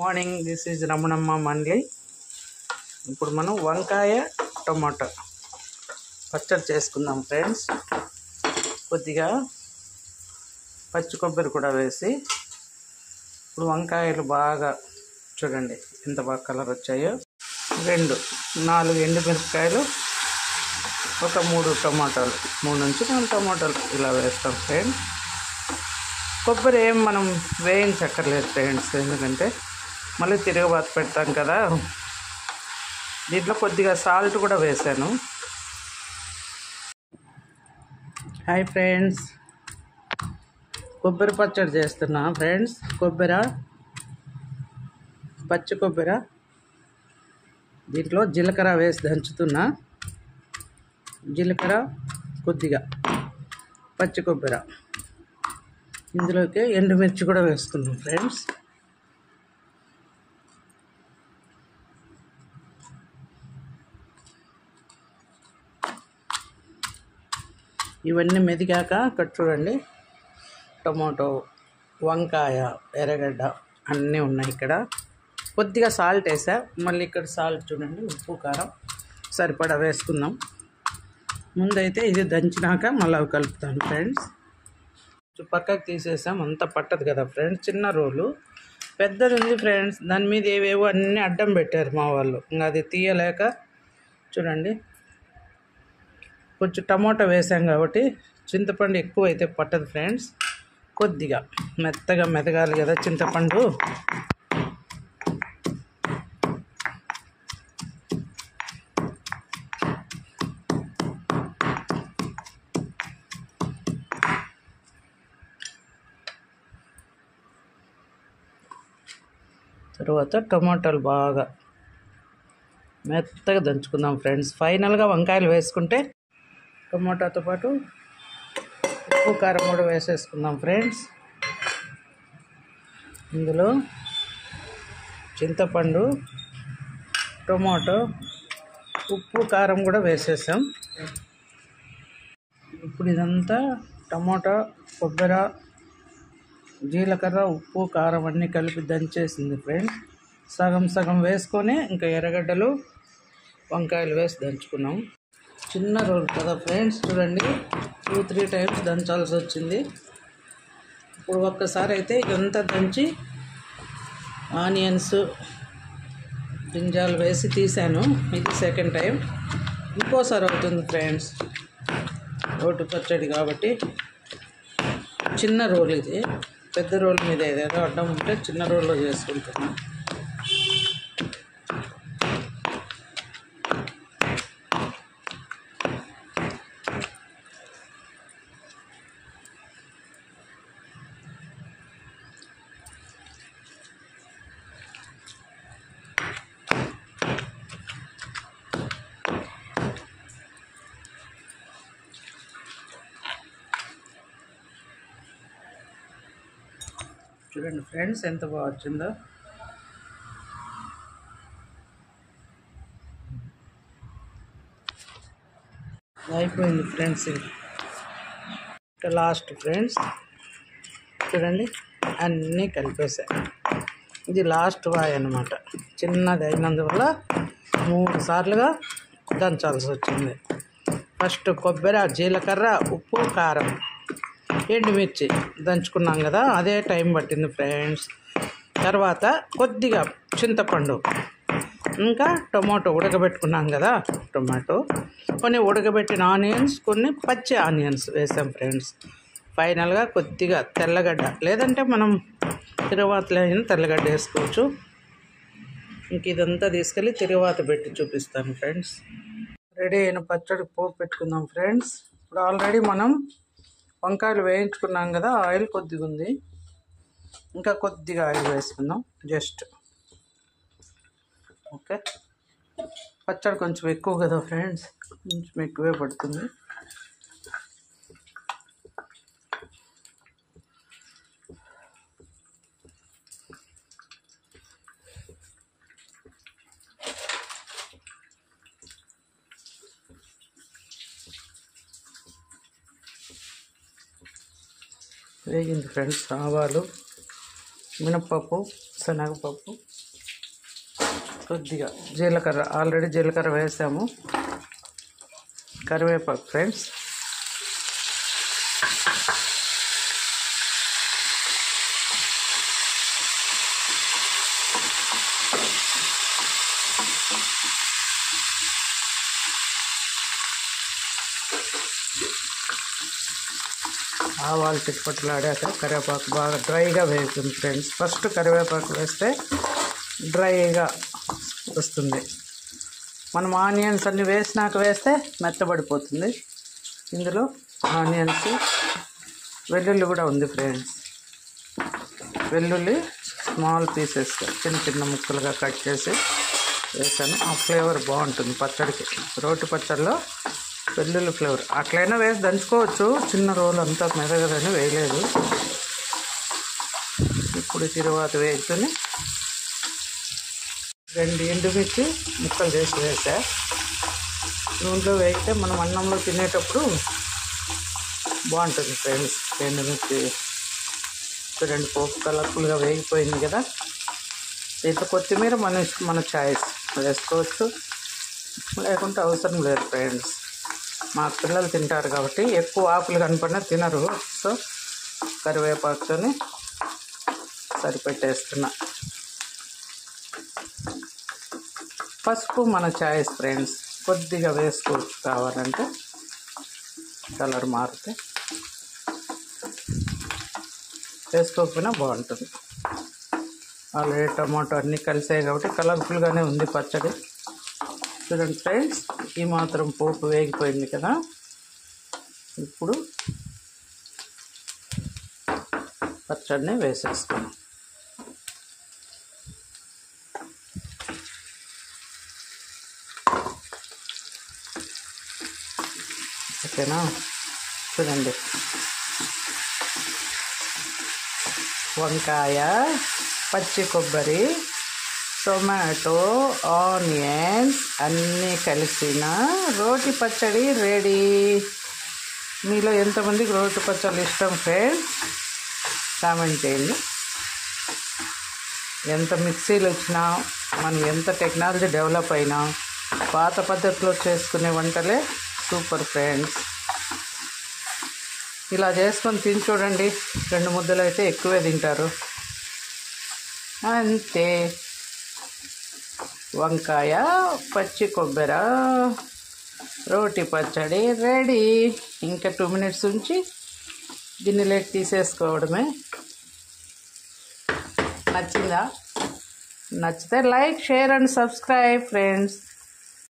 Morning this is Ramanamma Mandli. ఇప్పుడు మనం వంకాయ టొమాటో పచ్చడి చేసుకుందాం ఫ్రెండ్స్. కొద్దిగా పచ్చి కొబ్బరి కూడా వేసి, ఇప్పుడు వంకాయలు బాగా చూడండి ఎంత బాగా కలర్ వచ్చాయో. 4 ఎండుమిరపకాయలు, ఒక 3 టమాటాలు, 3 నుంచి 4 టమాటాలు ఇలా వేస్తాం ఫ్రెండ్స్. కొబ్బరి ఏం మనం వేయించక్కర్లేదు ఫ్రెండ్స్, ఎందుకంటే మళ్ళీ తిరగబాత పెడతాం కదా. దీంట్లో కొద్దిగా సాల్ట్ కూడా వేసాను. హాయ్ ఫ్రెండ్స్, కొబ్బరి పచ్చడి చేస్తున్నా ఫ్రెండ్స్. పచ్చి కొబ్బరి, దీంట్లో జీలకర్ర వేసి దంచుతున్నా. జీలకర్ర, కొద్దిగా పచ్చి కొబ్బరి, ఇందులోకి ఎండుమిర్చి కూడా వేసుకున్నాం ఫ్రెండ్స్. ఇవన్నీ మెదిగాక ఇక్కడ చూడండి, టొమాటో, వంకాయ, ఎర్రగడ్డ అన్నీ ఉన్నాయి. ఇక్కడ కొద్దిగా సాల్ట్ వేసా, మళ్ళీ ఇక్కడ సాల్ట్ చూడండి, ఉప్పు కారం సరిపడా వేసుకుందాం. ముందైతే ఇది దంచినాక మళ్ళీ అవి కలుపుతాను ఫ్రెండ్స్. పక్కకు తీసేసాం, అంతా పట్టదు కదా ఫ్రెండ్స్. చిన్న రోలు, పెద్దది ఉంది ఫ్రెండ్స్, దాని మీద ఏవేవో అన్నీ అడ్డం పెట్టారు మా వాళ్ళు. ఇంకా అది తీయలేక చూడండి. కొంచెం టమాటా వేసాం కాబట్టి చింతపండు ఎక్కువ అయితే పట్టదు ఫ్రెండ్స్. కొద్దిగా మెత్తగా మెదగాలి కదా చింతపండు. తర్వాత టమాటాలు బాగా మెత్తగా దంచుకుందాం ఫ్రెండ్స్. ఫైనల్గా వంకాయలు వేసుకుంటే టమాటాతో పాటు ఉప్పు కారం కూడా వేసేసుకుందాం ఫ్రెండ్స్. ఇందులో చింతపండు, టమాటో, ఉప్పు కారం కూడా వేసేసాం. ఇప్పుడు ఇదంతా టమాటా, కొబ్బరి, జీలకర్ర, ఉప్పు కారం అన్నీ కలిపి దంచేసింది ఫ్రెండ్స్. సగం సగం వేసుకొని ఇంకా ఎర్రగడ్డలు, వంకాయలు వేసి దంచుకున్నాం. చిన్న రోల్ కదా ఫ్రెండ్స్, చూడండి 2-3 టైమ్స్ దంచాల్సి వచ్చింది. ఇప్పుడు ఒక్కసారి అయితే ఇదంతా దంచి ఆనియన్స్, గింజాలు వేసి తీసాను. ఇది సెకండ్ టైం, ఇంకోసారి అవుతుంది ఫ్రెండ్స్. రోటి పచ్చడి కాబట్టి చిన్న రోల్ ఇది. పెద్ద రోల్ మీద ఏదైనా అడ్డం ఉంటే చిన్న రోల్లో చేసుకుంటున్నాను. చూడండి ఫ్రెండ్స్ ఎంత బాగా వచ్చిందో. అయిపోయింది ఫ్రెండ్స్. ఇంకా లాస్ట్ ఫ్రెండ్స్ చూడండి, అన్నీ కలిపేసాయి. ఇది లాస్ట్ వాయి అన్నమాట. చిన్నది అయినందువల్ల 3 సార్లుగా దంచాల్సి వచ్చింది. ఫస్ట్ కొబ్బరి, జీలకర్ర, ఉప్పు, కారం, ఎండుమిర్చి దంచుకున్నాం కదా, అదే టైం పట్టింది ఫ్రెండ్స్. తర్వాత కొద్దిగా చింతపండు, ఇంకా టొమాటో ఉడకబెట్టుకున్నాం కదా, టొమాటో, కొన్ని ఉడకబెట్టిన ఆనియన్స్, కొన్ని పచ్చి ఆనియన్స్ వేసాం ఫ్రెండ్స్. ఫైనల్గా కొద్దిగా తెల్లగడ్డ, లేదంటే మనం తిరువాతలో అయినా తెల్లగడ్డ వేసుకోవచ్చు. ఇంక ఇదంతా తీసుకెళ్ళి తిరువాత పెట్టి చూపిస్తాను ఫ్రెండ్స్. రెడీ అయిన పచ్చడి పోపు పెట్టుకుందాం ఫ్రెండ్స్. ఇప్పుడు ఆల్రెడీ మనం వంకాయలు వేయించుకున్నాం కదా, ఆయిల్ కొద్దిగా ఉంది, ఇంకా కొద్దిగా ఆయిల్ వేసుకుందాం జస్ట్. ఓకే, పచ్చడి కొంచెం ఎక్కువ కదా ఫ్రెండ్స్, కొంచెం ఎక్కువే పడుతుంది. వేగింది ఫ్రెండ్స్. ఆవాలు, మినప్పప్పు, శనగపప్పు, కొద్దిగా జీలకర్ర, ఆల్రెడీ జీలకర్ర వేసాము, కరివేపాకు ఫ్రెండ్స్, ఆవాలు చిట్పట్లాడాక కరివేపాకు బాగా డ్రైగా వేస్తుంది ఫ్రెండ్స్. ఫస్ట్ కరివేపాకు వేస్తే డ్రైగా వస్తుంది. మనం ఆనియన్స్ అన్నీ వేసినాక వేస్తే మెత్తబడిపోతుంది. ఇందులో ఆనియన్స్, వెల్లుల్లి కూడా ఉంది ఫ్రెండ్స్. వెల్లుల్లి స్మాల్ పీసెస్గా చిన్న చిన్న ముక్కలుగా కట్ చేసి వేసాను. ఆ ఫ్లేవర్ బాగుంటుంది పచ్చడికి. రోటి పచ్చడిలో వెల్లుల్లి ఫ్లేవర్ అట్లయినా వేసి దంచుకోవచ్చు. చిన్న రోలు అంతా మెదగదని వేయలేదు. ఇప్పుడు తిరువాత వేసుకొని 2 ఎండుమిర్చి ముక్కలు చేసి వేసా. నూనెలో వేస్తే మనం అన్నంలో తినేటప్పుడు బాగుంటుంది ఫ్రెండ్స్. ఎండుమిర్చి 2 పోపు కలర్ఫుల్గా వేగిపోయింది కదా. దీంట్లో కొత్తిమీర మన చాయిస్ వేసుకోవచ్చు, లేకుంటే అవసరం లేదు ఫ్రెండ్స్. మా పిల్లలు తింటారు కాబట్టి ఎక్కువ ఆకులు కనపడినా తినరు. సో కరివేపాకుతోని సరిపెట్టేస్తున్నా. పసుపు మన చాయిస్ ఫ్రెండ్స్, కొద్దిగా వేసుకోవచ్చు కావాలంటే, కలర్ మారితే. వేసుకోకపోయినా బాగుంటుంది. ఆల్రెడీ టమాటో అన్నీ కలిసాయి కాబట్టి కలర్ఫుల్గానే ఉంది పచ్చడి. చూడండి ఫ్రెండ్స్, ఈ మాత్రం పోపు వేగిపోయింది కదా. ఇప్పుడు పచ్చడిని వేసేసుకున్నాం. ఓకేనా? చూడండి, వంకాయ, పచ్చి కొబ్బరి, టొమాటో, ఆనియన్స్ అన్నీ కలిసిన రోటి పచ్చడి రెడీ. మీలో ఎంతమందికి రోటి పచ్చళ్ళు ఇష్టం ఫ్రెండ్స్? కామెంట్ చేయండి. ఎంత మిక్సీలు వచ్చినా, మనం ఎంత టెక్నాలజీ డెవలప్ అయినా, పాత పద్ధతిలో చేసుకునే వంటలే సూపర్ ఫ్రెండ్స్. ఇలా చేసుకొని తిని చూడండి. 2 ముద్దలు అయితే ఎక్కువే తింటారు. అంతే, వంకాయ, పచ్చి కొబ్బరి రోటి పచ్చడి రెడీ. ఇంకా 2 మినిట్స్ ఉంచి గిన్నెలోకి తీసేసుకోవడమే. నచ్చిందా? నచ్చితే like, share and subscribe friends.